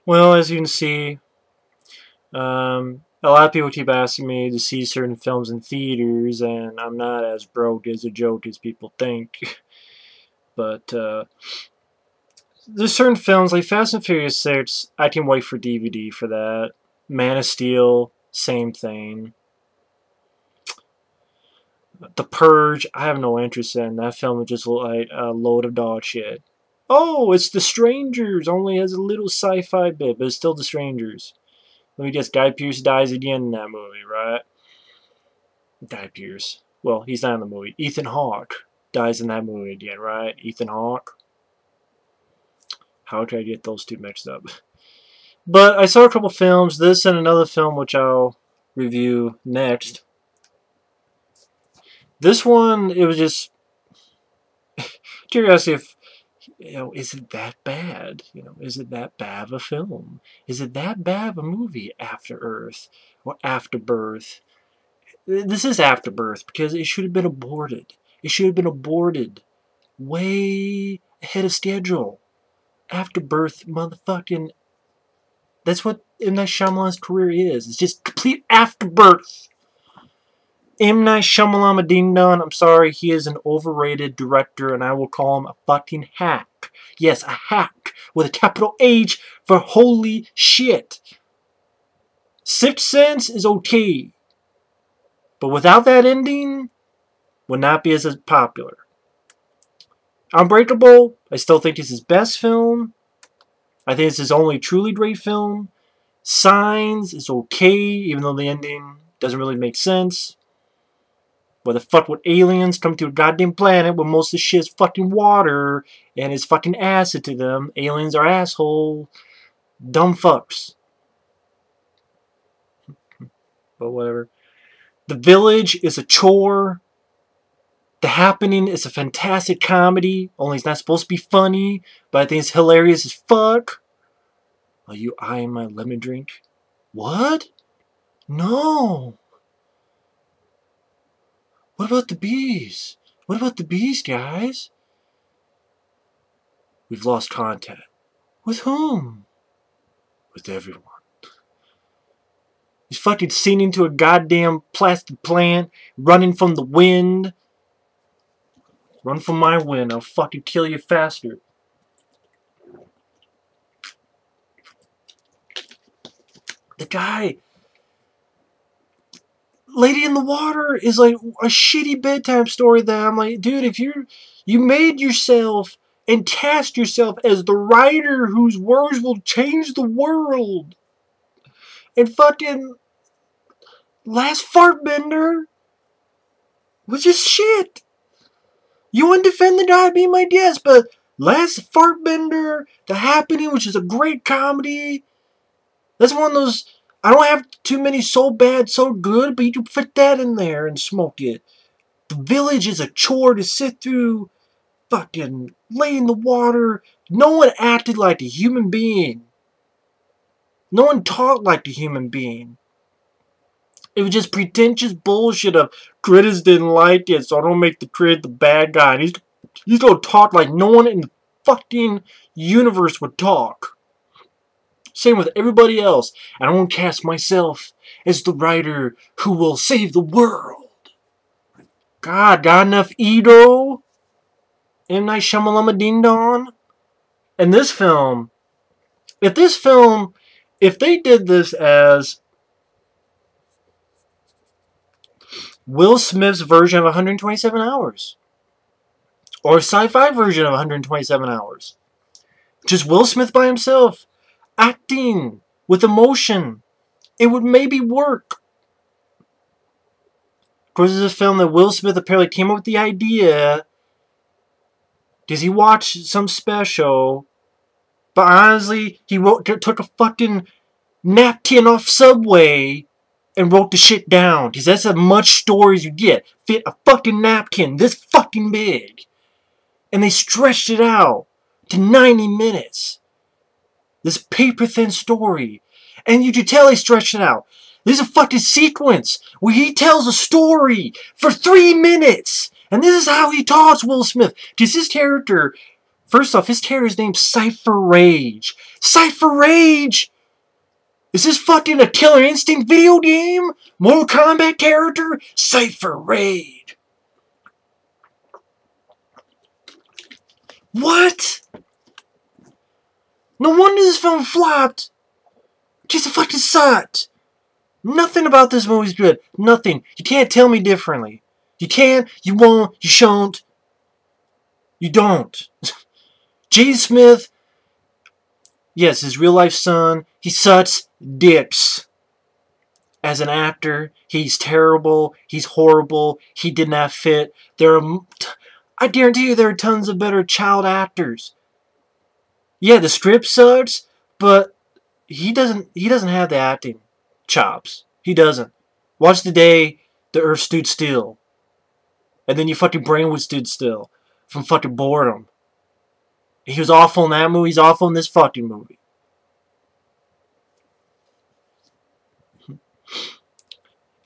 Well, as you can see, a lot of people keep asking me to see certain films in theaters, and I'm not as broke as a joke as people think. But there's certain films like Fast and Furious 6, I can wait for DVD for that. Man of Steel, same thing. The Purge, I have no interest in. That film is just like a load of dog shit. Oh, it's The Strangers, only has a little sci-fi bit, but it's still The Strangers. Let me guess, Guy Pearce dies again in that movie, right? Guy Pearce. Well, he's not in the movie. Ethan Hawke dies in that movie again, right? Ethan Hawke. How could I get those two mixed up? But I saw a couple films, this and another film which I'll review next. This one, it was just curiosity if, is it that bad? Is it that bad of a film? Is it that bad of a movie, After Earth or Afterbirth? This is Afterbirth because it should have been aborted. It should have been aborted way ahead of schedule. Afterbirth, motherfucking... That's what M. Night Shyamalan's career is. It's just complete afterbirth. M. Night Shyamalan Ding Dong, I'm sorry, he is an overrated director, and I will call him a fucking hack. Yes, a hack with a capital H for holy shit. Sixth Sense is okay, but without that ending, would not be as popular. Unbreakable, I still think it's his best film. I think it's his only truly great film. Signs is okay, even though the ending doesn't really make sense. Where the fuck would aliens come to a goddamn planet where most of the shit is fucking water and it's fucking acid to them? Aliens are asshole. Dumb fucks. But whatever. The Village is a chore. The Happening is a fantastic comedy. Only it's not supposed to be funny, but I think it's hilarious as fuck. Are you eyeing my lemon drink? What? No. What about the bees? What about the bees, guys? We've lost contact. With whom? With everyone. He's fucking singing to a goddamn plastic plant, running from the wind. Run from my wind, I'll fucking kill you faster. The guy... Lady in the Water is like a shitty bedtime story that I'm like, dude, if you made yourself and cast yourself as the writer whose words will change the world. And fucking Last Fartbender was just shit. You wouldn't defend the guy, be my guest, but Last Fartbender, The Happening, which is a great comedy, that's one of those... I don't have too many so bad, so good, but you can fit that in there and smoke it. The Village is a chore to sit through. Fucking Lay in the Water. No one acted like a human being. No one talked like a human being. It was just pretentious bullshit of critters didn't like it, so I don't make the critter the bad guy. And he's gonna talk like no one in the fucking universe would talk. Same with everybody else. I don't cast myself as the writer who will save the world. God, got enough ego? M. Night Shyamalan Ding Dong? And this film, if they did this as Will Smith's version of 127 hours, or a sci-fi version of 127 hours, just Will Smith by himself, acting with emotion, it would maybe work. Of course, this is a film that Will Smith apparently came up with the idea because he watched some special, but honestly, he took a fucking napkin off Subway and wrote the shit down, because that's as much story as you get. Fit a fucking napkin this fucking big, and they stretched it out to 90 minutes. This paper-thin story. And you can tell he stretched it out. There's a fucking sequence where he tells a story for 3 minutes. And this is how he talks, Will Smith. Because his character, First off, his character's named Cypher Rage. Cypher Rage! Is this fucking a Killer Instinct video game? Mortal Kombat character? Cypher Rage. What? No wonder this film flopped. Just a fucking sucked. Nothing about this movie's good. Nothing. You can't tell me differently. You can't, you won't, you shan't. You don't. Jaden Smith, yes, his real life son, he sucks dicks. As an actor, he's terrible, he's horrible, he did not fit. I guarantee you there are tons of better child actors. Yeah, the script sucks, but he doesn't have the acting chops. He doesn't. Watch the day the earth stood still. And then your fucking brain would stood still from fucking boredom. He was awful in that movie, he's awful in this fucking movie.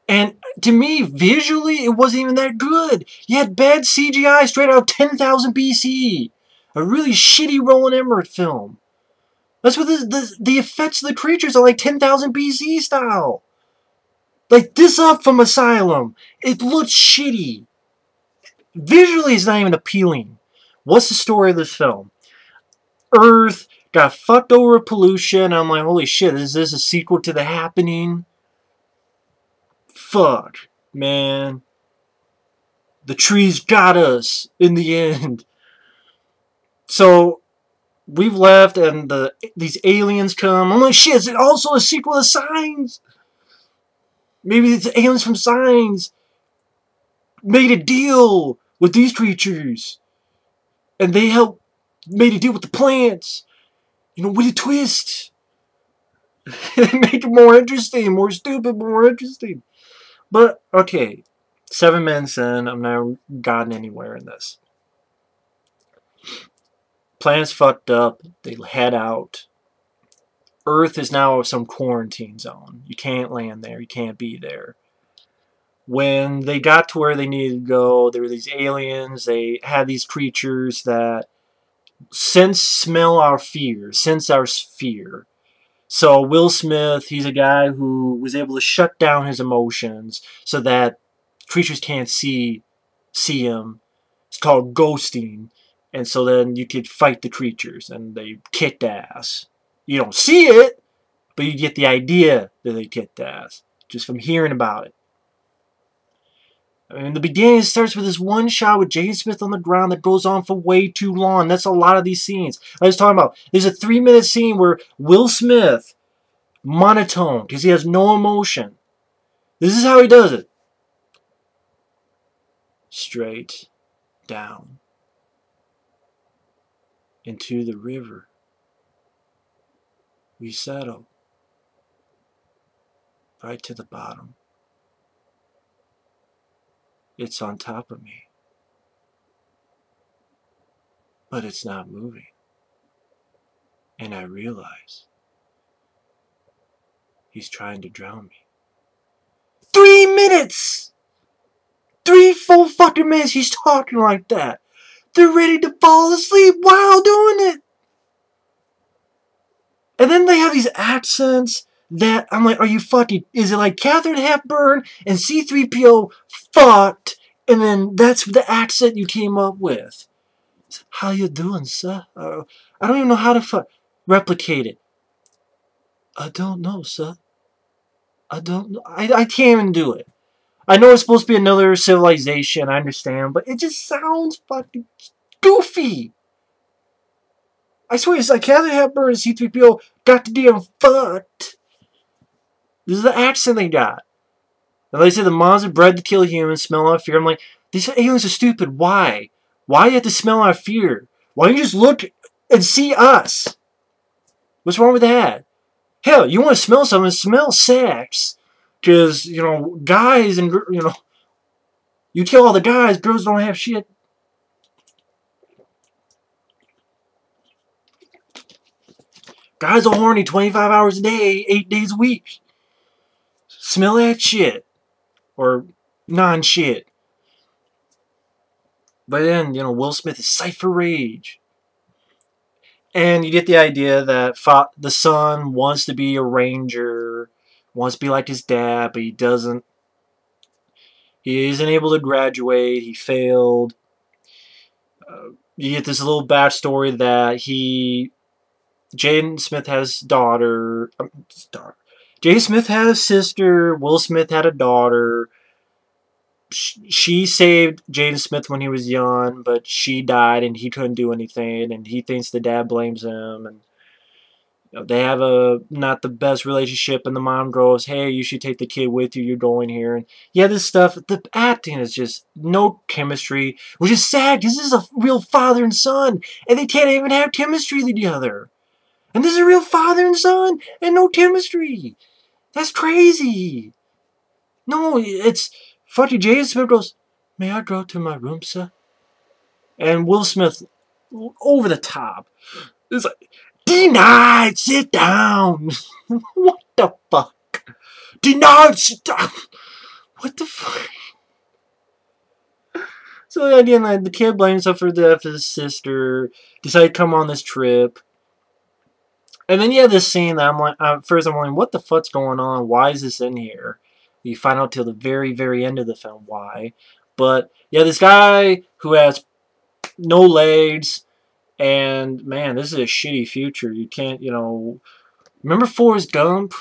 And to me, visually, it wasn't even that good. You had bad CGI straight out of 10,000 BC. A really shitty Roland Emmerich film. That's what the effects of the creatures are like 10,000 BC style. Like this up from Asylum. It looks shitty. Visually, it's not even appealing. What's the story of this film? Earth got fucked over with pollution. I'm like, holy shit, is this a sequel to The Happening? Fuck, man. The trees got us in the end. So we've left, and these aliens come. I'm like, shit, is it also a sequel to Signs? Maybe it's aliens from Signs made a deal with these creatures, and they made a deal with the plants. You know, with a twist. Make it more interesting, more stupid, more interesting. But, okay, 7 minutes in, I've never gotten anywhere in this. Planet's fucked up, they head out. Earth is now some quarantine zone. You can't land there, you can't be there. When they got to where they needed to go, there were these aliens, they had these creatures that smell our fear, sense our fear. So Will Smith, he's a guy who was able to shut down his emotions so that creatures can't see him. It's called ghosting. And so then you could fight the creatures, and they kicked ass. You don't see it, but you get the idea that they kicked ass just from hearing about it. I mean, in the beginning, it starts with this one shot with Jaden Smith on the ground that goes on for way too long. That's a lot of these scenes. I was talking about, there's a 3-minute scene where Will Smith, monotone, because he has no emotion. This is how he does it. Straight down into the river we settle, right to the bottom. It's on top of me, but it's not moving. And I realize he's trying to drown me. 3 minutes! 3 full fucking minutes he's talking like that. They're ready to fall asleep while doing it. And then they have these accents that I'm like, are you fucking, is it like Katharine Hepburn and C-3PO fucked, and then that's the accent you came up with? How you doing, sir? I don't even know how to replicate it. I don't know, sir. I don't know. I can't even do it. I know it's supposed to be another civilization, I understand, but it just sounds fucking goofy. I swear, it's like Katharine Hepburn and C-3PO got the damn fucked. This is the accent they got. And they say the monster bred to kill humans, smell our fear. I'm like, these aliens are stupid. Why? Why do you have to smell our fear? Why don't you just look and see us? What's wrong with that? Hell, you want to smell something, smell sex. Because, you know, guys and, you know, you kill all the guys, girls don't have shit. Guys are horny 25 hours a day, 8 days a week. Smell that shit. Or non-shit. But then, you know, Will Smith is Cypher Rage. And you get the idea that the son wants to be a ranger, wants to be like his dad, but he doesn't. He isn't able to graduate. He failed. You get this little backstory that Jaden Smith has daughter. Jaden Smith had a sister. Will Smith had a daughter. She saved Jaden Smith when he was young, but she died and he couldn't do anything. And he thinks the dad blames him. And they have not the best relationship. And the mom goes, "Hey, you should take the kid with you. You're going here." And yeah, this stuff. The acting is just no chemistry, which is sad because this is a real father and son, and they can't even have chemistry together. And this is a real father and son and no chemistry. That's crazy. No, it's fucking Jaden Smith goes, "May I go to my room, sir?" And Will Smith, over the top, is like, "Denied, sit down." What the fuck? Denied, sit down. What the fuck? So again, like, the kid blames himself for the death of his sister, decided to come on this trip. And then you have this scene that I'm like, first I'm like, what the fuck's going on? Why is this in here? You find out till the very, very end of the film why. But yeah, this guy who has no legs, and man, this is a shitty future. You can't, remember Forrest Gump?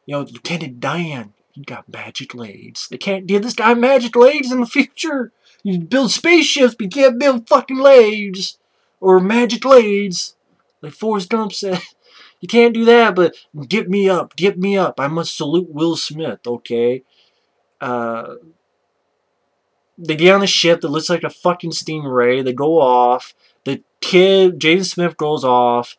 Lieutenant Dan, he got magic legs. They can't give this guy magic legs in the future. You build spaceships, but you can't build fucking legs. Or magic legs. Like Forrest Gump said. You can't do that, but get me up, get me up. I must salute Will Smith, okay? They get on the ship that looks like a fucking stingray. They go off. The kid, Jaden Smith, goes off.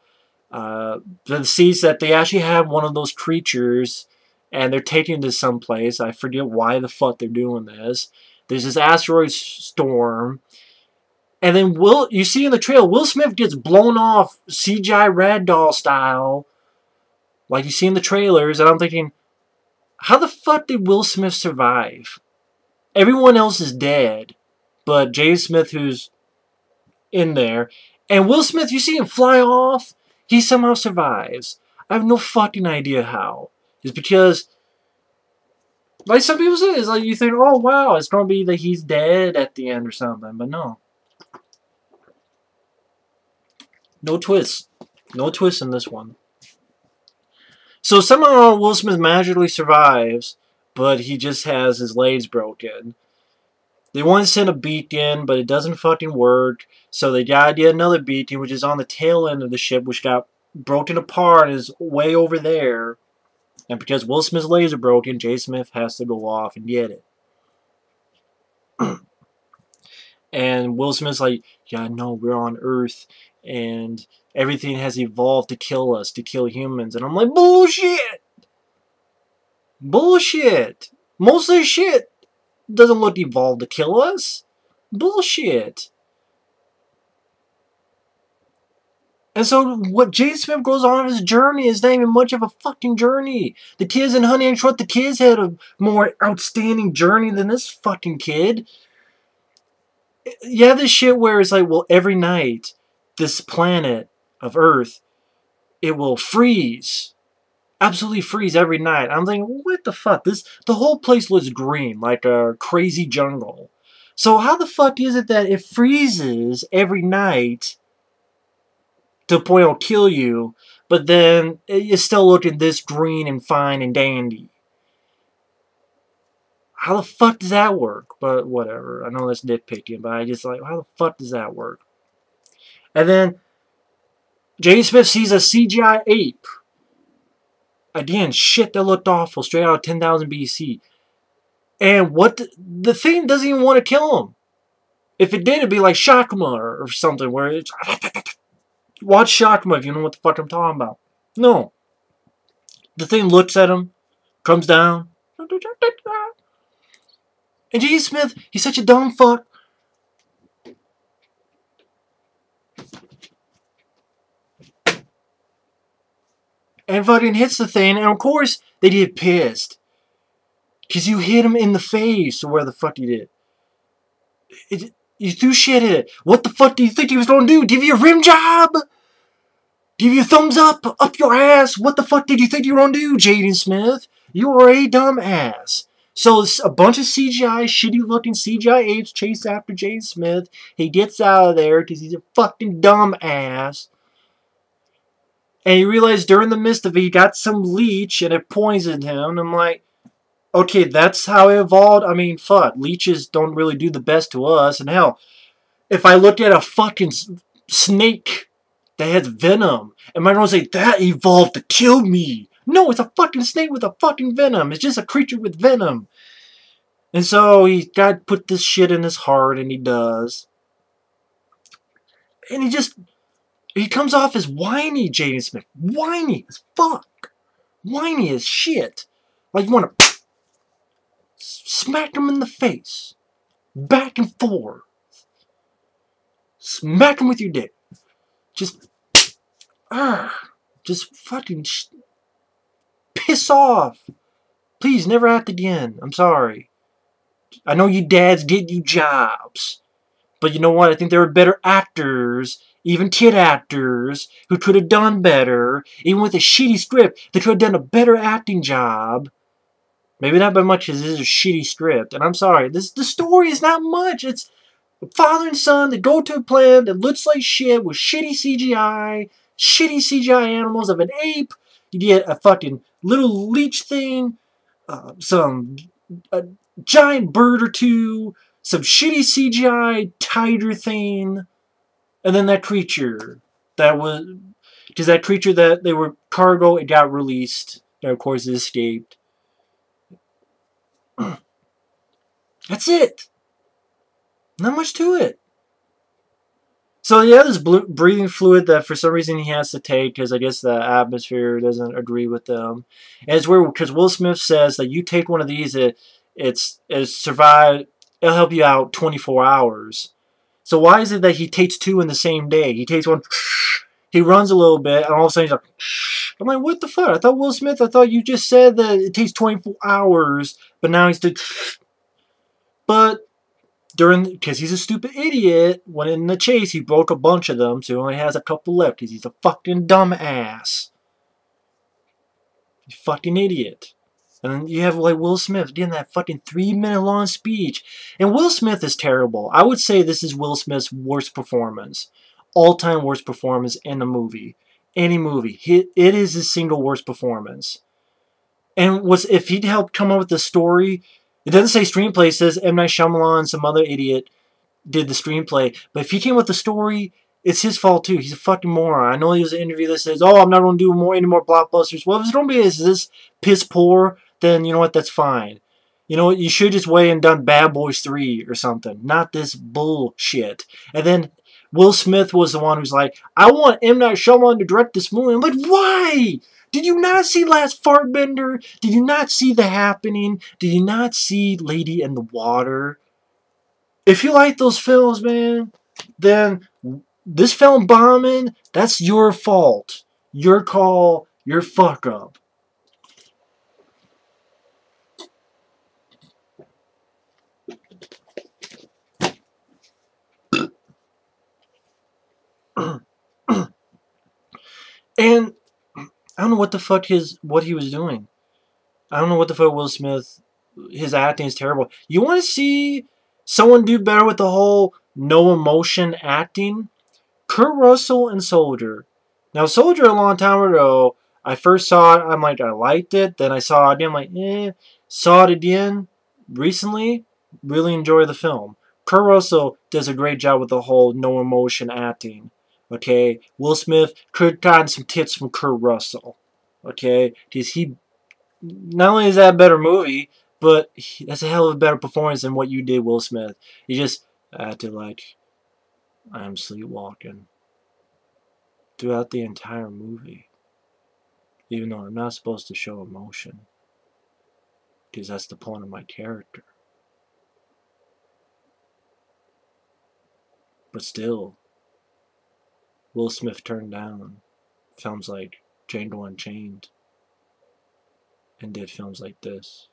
Then sees that they actually have one of those creatures, and they're taking it to someplace. I forget why the fuck they're doing this. There's this asteroid storm. And then you see in the trailer, Will Smith gets blown off CGI ragdoll style, like you see in the trailers. And I'm thinking, how the fuck did Will Smith survive? Everyone else is dead, but Jaden Smith, who's in there, and Will Smith, you see him fly off, he somehow survives. I have no fucking idea how. It's because, like some people say, it's like you think, oh wow, it's gonna be that he's dead at the end or something, but no. No twist. No twist in this one. So somehow Will Smith magically survives, but he just has his legs broken. They want to send a beacon, but it doesn't fucking work. So they gotta get another beacon, which is on the tail end of the ship, which got broken apart and is way over there. And because Will Smith's legs are broken, Jay Smith has to go off and get it. And Will Smith's like, yeah, no, we're on Earth, and everything has evolved to kill us, to kill humans. And I'm like, bullshit! Bullshit! Most of the shit doesn't look evolved to kill us. Bullshit! And so what Jay Smith goes on his journey is not even much of a fucking journey. The kids in Honey and Trot, the kids had a more outstanding journey than this fucking kid. Yeah, this shit where it's like, well, every night, this planet of Earth, it will freeze. Absolutely freeze every night. I'm thinking, what the fuck? The whole place looks green, like a crazy jungle. So how the fuck is it that it freezes every night to the point it'll kill you, but then it's still looking this green and fine and dandy? How the fuck does that work? But whatever. I know that's nitpicking, but I just like, how the fuck does that work? And then Jaden Smith sees a CGI ape. Again, shit that looked awful, straight out of 10,000 BC. And what the thing doesn't even want to kill him. If it did, it'd be like Shakma or something, where it's... Watch Shakma if you know what the fuck I'm talking about. No. The thing looks at him, comes down. And Jaden Smith, he's such a dumb fuck. And fucking hits the thing, and of course, they get pissed. Because you hit him in the face, or where the fuck you did. You threw shit at it. What the fuck do you think he was going to do? Give you a rim job? Give you a thumbs up your ass. What the fuck did you think you were gonna do, Jaden Smith? You are a dumb ass. So it's a bunch of CGI, shitty-looking CGI apes chase after Jaden Smith. He gets out of there because he's a fucking dumb ass. And he realized during the midst of it, he got some leech and it poisoned him. And I'm like, okay, that's how it evolved. I mean, fuck, leeches don't really do the best to us. And hell, if I looked at a fucking snake that has venom, am I going to say that evolved to kill me? No, it's a fucking snake with a fucking venom. It's just a creature with venom. And so he got to put this shit in his heart, and he does. And he comes off as whiny, Jaden Smith. Whiny as fuck. Whiny as shit. Like you want to smack him in the face. Back and forth. Smack him with your dick. Just fucking piss off. Please, never act again. I'm sorry. I know you dads did you jobs. But you know what? I think there were better actors, even kid actors, who could have done better. Even with a shitty script, they could have done a better acting job. Maybe not by much as this is a shitty script. And I'm sorry, the story is not much. It's a father and son that go to a planet that looks like shit with shitty CGI animals of an ape. You get a fucking little leech thing, a giant bird or two, some shitty CGI tiger thing, and then that creature that was, because that creature that they were cargo, it got released, and of course it escaped. That's it. Not much to it. So yeah, this breathing fluid that for some reason he has to take because I guess the atmosphere doesn't agree with them. And it's weird because Will Smith says that you take one of these, it's survive. It'll help you out 24 hours. So why is it that he takes two in the same day? He takes one, he runs a little bit, and all of a sudden he's like, I'm like, what the fuck? I thought Will Smith, I thought you just said that it takes 24 hours, but now he's doing. But because he's a stupid idiot, when in the chase he broke a bunch of them, so he only has a couple left because he's a fucking dumbass. You fucking idiot. And then you have like Will Smith getting that fucking 3-minute long speech. And Will Smith is terrible. I would say this is Will Smith's worst performance. All-time worst performance in a movie. Any movie. It is his single worst performance. And if he'd helped come up with the story, it doesn't say screenplay, it says M. Night Shyamalan, some other idiot, did the screenplay. But if he came up with the story, it's his fault too. He's a fucking moron. I know he was an interview that says, oh, I'm not going to do any more blockbusters. Well, if it's going to be this piss poor, then you know what, that's fine. You know what, you should just wait and done Bad Boys 3 or something. Not this bullshit. And then Will Smith was the one who's like, I want M. Night Shyamalan to direct this movie. I'm like, why? Did you not see Last Fartbender? Did you not see The Happening? Did you not see Lady in the Water? If you like those films, man, then this film bombing, that's your fault. Your call, your fuck up. And I don't know what the fuck what he was doing. I don't know what the fuck Will Smith, his acting is terrible. You want to see someone do better with the whole no emotion acting? Kurt Russell and Soldier. Now Soldier a long time ago, I first saw it, I'm like, I liked it. Then I saw it again, I'm like, eh. Saw it again recently, really enjoy the film. Kurt Russell does a great job with the whole no emotion acting. Okay, Will Smith could have gotten some tips from Kurt Russell. Okay, because he, not only is that a better movie, but that's a hell of a better performance than what you did, Will Smith. You just acted like I'm sleepwalking throughout the entire movie, even though I'm not supposed to show emotion, because that's the point of my character. But still, Will Smith turned down films like Django Unchained and did films like this.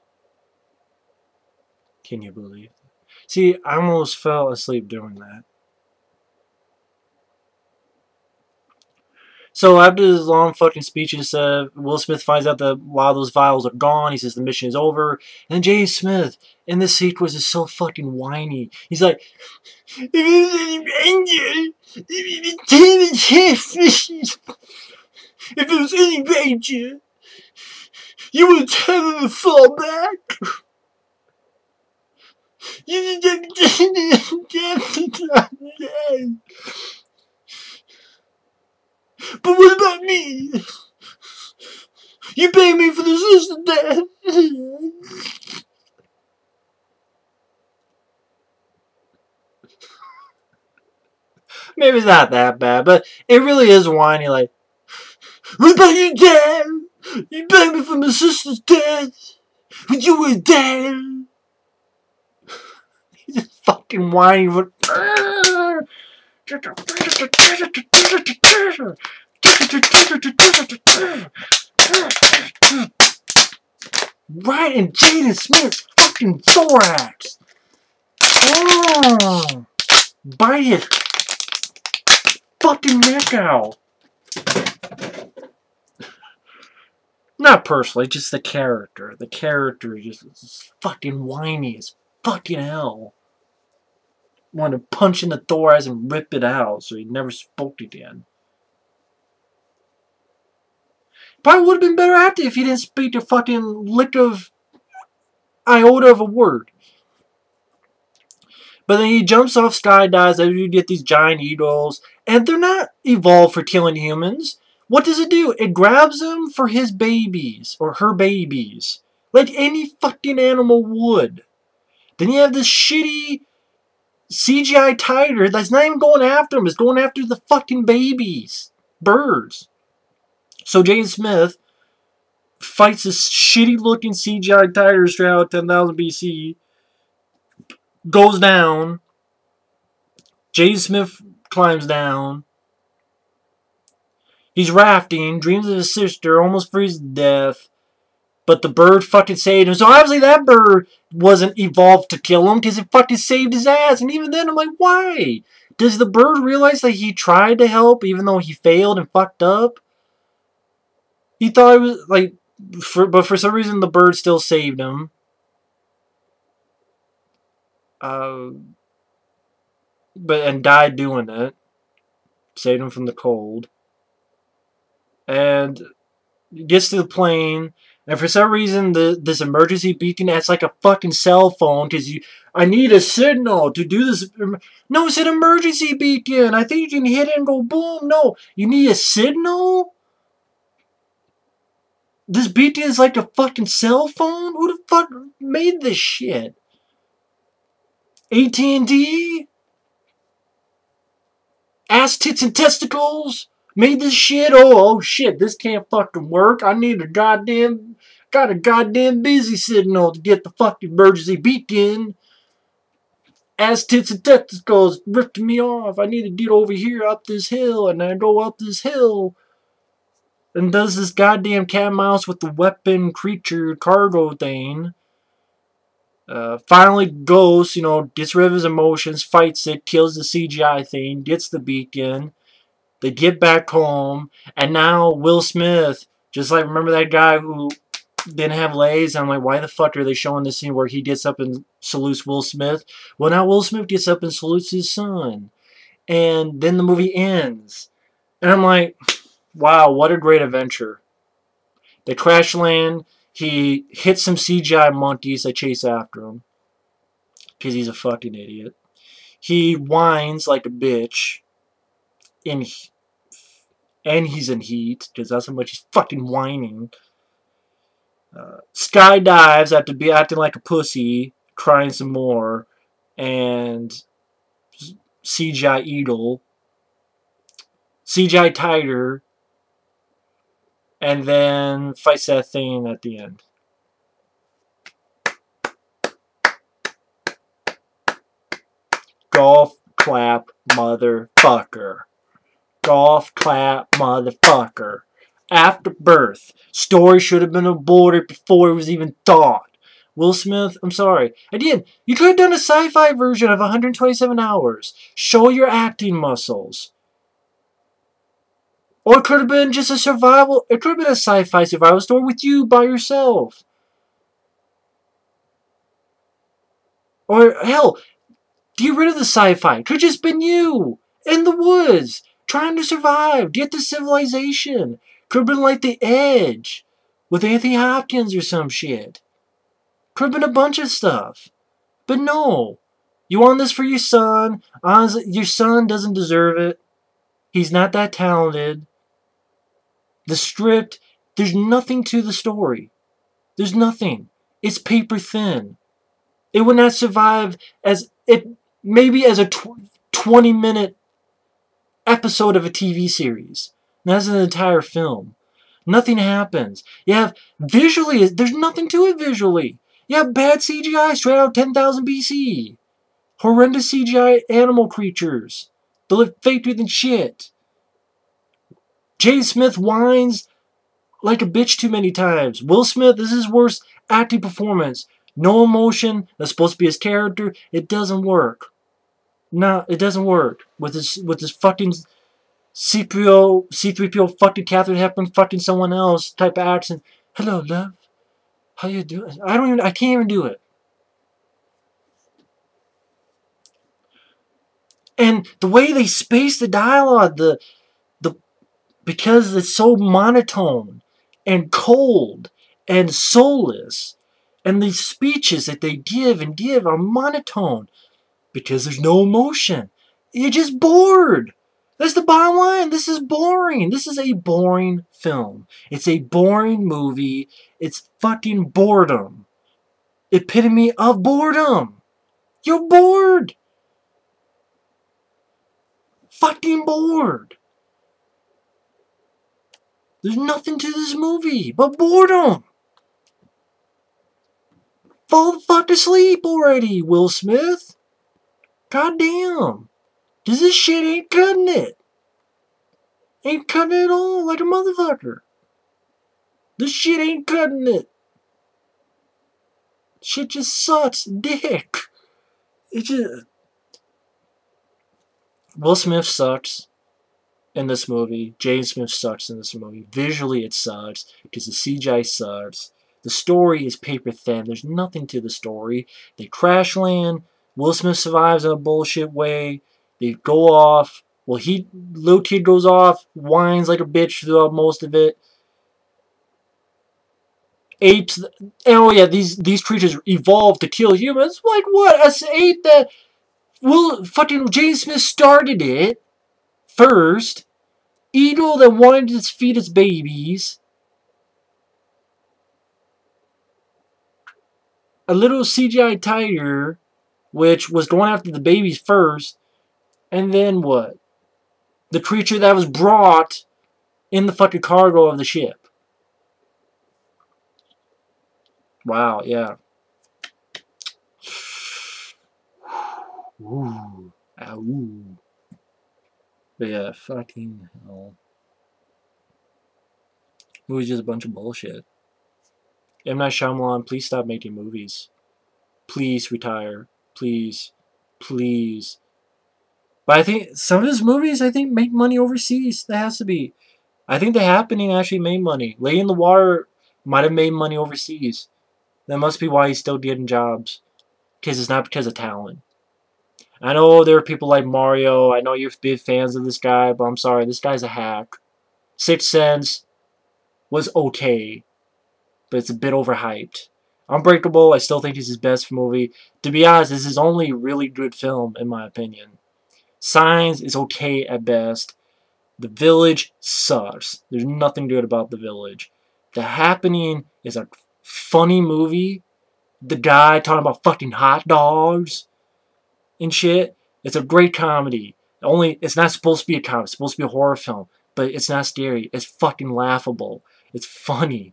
Can you believe it? See, I almost fell asleep doing that. So after this long fucking speeches, Will Smith finds out that a lot of those vials are gone. He says the mission is over. And Jaden Smith in this sequence is so fucking whiny. He's like, if it was any danger, you would tell him to fall back. But what about me? You pay me for the sister death. Maybe it's not that bad, but it really is whiny. Like, what about your dad? You pay me for my sister's death. When you were dead. He's just fucking whiny. Right in Jaden Smith's fucking thorax. Oh, bite his fucking neck out. Not personally, just the character. The character is just fucking whiny as fucking hell. Wanted to punch in the thorax and rip it out so he never spoke again. Probably would have been better acted if he didn't speak a fucking lick of iota of a word. But then he jumps off, skydives, and you get these giant eagles, and they're not evolved for killing humans. What does it do? It grabs them for his babies, or her babies, like any fucking animal would. Then you have this shitty CGI tiger that's not even going after him, it's going after the fucking babies. Birds. So Jaden Smith fights this shitty looking CGI tiger straight out of 10,000 BC. Goes down. Jaden Smith climbs down. He's rafting, dreams of his sister, almost freezes to death. But the bird fucking saved him. So obviously that bird wasn't evolved to kill him because it fucking saved his ass. And even then I'm like, why? Does the bird realize that he tried to help even though he failed and fucked up? He thought it was like, but for some reason the bird still saved him. And died doing it. Saved him from the cold. And gets to the plane. And for some reason, this emergency beacon acts like a fucking cell phone. Because I need a signal to do this. No, it's an emergency beacon. I think you can hit it and go boom. No, you need a signal? This beacon is like a fucking cell phone? Who the fuck made this shit? AT&T? Ass, tits, and testicles? Made this shit? Oh shit, this can't fucking work. I need a goddamn busy signal to get the fucking emergency beacon. Ass, tits, and testicles ripped me off. I need to get over here up this hill, and I go up this hill. And does this goddamn cat and mouse with the weapon creature cargo thing. Finally goes, gets rid of his emotions, fights it, kills the CGI thing, gets the beacon. They get back home, and now Will Smith, just like, remember that guy who didn't have legs? I'm like, why the fuck are they showing this scene where he gets up and salutes Will Smith? Well, now Will Smith gets up and salutes his son. And then the movie ends. And I'm like, wow, what a great adventure. They crash land. He hits some CGI monkeys that chase after him. Because he's a fucking idiot. He whines like a bitch. And he's in heat. Because that's how much he's fucking whining. Skydives after acting like a pussy. Crying some more. And CGI eagle. CGI tiger. And then fights that thing at the end. Golf clap motherfucker. Golf clap motherfucker. After birth. Story should have been aborted before it was even thought. Will Smith, I'm sorry. Again, you could have done a sci-fi version of 127 hours. Show your acting muscles. Or it could have been just a survival. It could have been a sci-fi survival story with you by yourself. Or, hell, get rid of the sci-fi. It could have just been you in the woods trying to survive, get to civilization. Could have been like The Edge with Anthony Hopkins or some shit. Could have been a bunch of stuff. But no. You want this for your son. Honestly, your son doesn't deserve it. He's not that talented. The script, there's nothing to the story. There's nothing. It's paper thin. It would not survive as it maybe as a 20-minute episode of a TV series. And that's an entire film. Nothing happens. You have visually, there's nothing to it visually. You have bad CGI straight out 10,000 BC. Horrendous CGI animal creatures. They look faker than shit. Jaden Smith whines like a bitch too many times. Will Smith, this is his worst acting performance. No emotion. That's supposed to be his character. It doesn't work. No, it doesn't work. With this fucking C3PO fucking Catherine Hepburn fucking someone else type of accent. Hello, love. How you doing? I can't even do it. And the way they space the dialogue, because it's so monotone and cold and soulless, and these speeches that they give are monotone because there's no emotion. You're just bored. That's the bottom line. This is boring. This is a boring film. It's a boring movie. It's fucking boredom. Epitome of boredom. You're bored. Fucking bored. There's nothing to this movie but boredom. Fall the fuck asleep already, Will Smith. Goddamn. Cause this shit ain't cutting it. Ain't cutting it at all like a motherfucker. This shit ain't cutting it. Shit just sucks dick. It just... Will Smith sucks in this movie. Jaden Smith sucks in this movie. Visually it sucks because the CGI sucks. The story is paper thin. There's nothing to the story. They crash land. Will Smith survives in a bullshit way. They go off. Well, little kid goes off, whines like a bitch throughout most of it. Apes, oh yeah, these creatures evolved to kill humans. Like what? An ape that fucking Jaden Smith started it first. Eagle that wanted to feed its babies. A little CGI tiger, which was going after the babies first. And then what? The creature that was brought in the fucking cargo of the ship. Wow, yeah. Ooh. Ow. But yeah, fucking hell. Movie's just a bunch of bullshit. M. Night Shyamalan, please stop making movies. Please retire. Please. Please. But I think some of his movies, make money overseas. That has to be. I think The Happening actually made money. Lady in the Water might have made money overseas. That must be why he's still getting jobs. Because it's not because of talent. I know there are people like Mario. I know you're big fans of this guy, but I'm sorry. This guy's a hack. Sixth Sense was okay, but it's a bit overhyped. Unbreakable, I still think is his best movie. To be honest, this is his only really good film, in my opinion. Signs is okay at best. The Village sucks. There's nothing good about The Village. The Happening is a funny movie. The guy talking about fucking hot dogs and shit. It's a great comedy. It's not supposed to be a comedy. It's supposed to be a horror film. But it's not scary. It's fucking laughable. It's funny.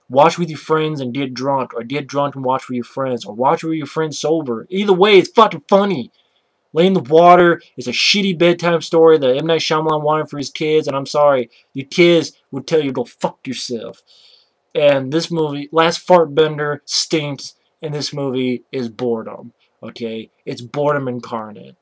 Watch with your friends and get drunk. Or get drunk and watch with your friends. Or watch with your friends sober. Either way, it's fucking funny. Lay in the Water is a shitty bedtime story that M. Night Shyamalan wanted for his kids. And I'm sorry. Your kids would tell you to go fuck yourself. And this movie, Last Fart Bender, stinks. And this movie is boredom. Okay? It's boredom incarnate.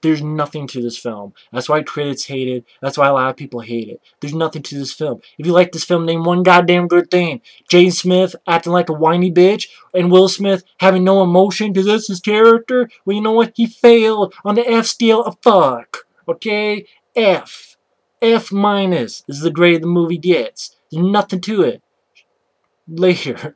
There's nothing to this film. That's why critics hate it. That's why a lot of people hate it. There's nothing to this film. If you like this film, name one goddamn good thing. Jaden Smith acting like a whiny bitch, and Will Smith having no emotion because that's his character. Well, you know what? He failed on the F scale of fuck. Okay? F. F minus is the grade the movie gets. There's nothing to it. Later.